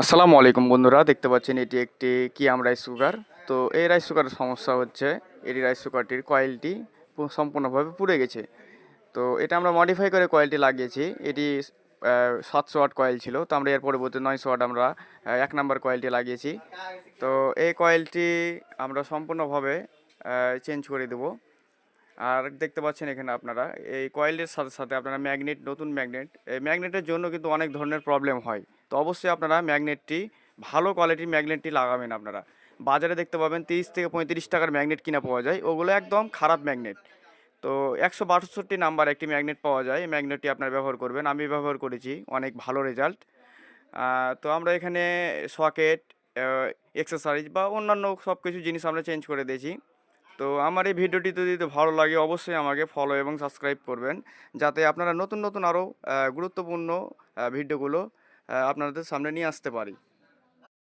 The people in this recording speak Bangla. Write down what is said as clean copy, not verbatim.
আসসালামু আলাইকুম বন্ধুরা, দেখতে পাচ্ছেন এটি একটি কিয়াম রাইস কুকার। তো এই রাইস কুকারের সমস্যা হচ্ছে এটি রাইস কুকারটির কয়েলটি সম্পূর্ণভাবে পুড়ে গেছে। তো এটা আমরা মডিফাই করে কয়েলটি লাগিয়েছি। এটি 700 ওয়াট কয়েল ছিল, তো আমরা এর পরিবর্তে 900 ওয়াট আমরা 1 নাম্বার কয়েলটি লাগিয়েছি। তো এই কয়েলটি আমরা সম্পূর্ণভাবে চেঞ্জ করে দেবো। আর দেখতে পাচ্ছেন এখানে আপনারা এই কয়েলের সাথে সাথে আপনারা ম্যাগনেট, নতুন ম্যাগনেট, এই ম্যাগনেটের জন্য কিন্তু অনেক ধরনের প্রবলেম হয়। তো অবশ্যই আপনারা ম্যাগনেটটি ভালো কোয়ালিটির ম্যাগনেটটি লাগাবেন। আপনারা বাজারে দেখতে পাবেন 30 থেকে 35 টাকার ম্যাগনেট কিনা পাওয়া যায়, ওগুলো একদম খারাপ ম্যাগনেট। তো 162 নাম্বার একটি ম্যাগনেট পাওয়া যায়, এই ম্যাগনেটটি আপনারা ব্যবহার করবেন। আমি ব্যবহার করেছি, অনেক ভালো রেজাল্ট। তো আমরা এখানে সকেট, এক্সেসরিজ বা অন্যান্য সব কিছু জিনিস আমরা চেঞ্জ করে দিয়েছি। তো আমার এই ভিডিওটি যদি ভালো লাগে অবশ্যই আমাকে ফলো এবং সাবস্ক্রাইব করবেন, যাতে আপনারা নতুন নতুন আরও গুরুত্বপূর্ণ ভিডিওগুলো আপনাদের সামনে নিয়ে আসতে পারি।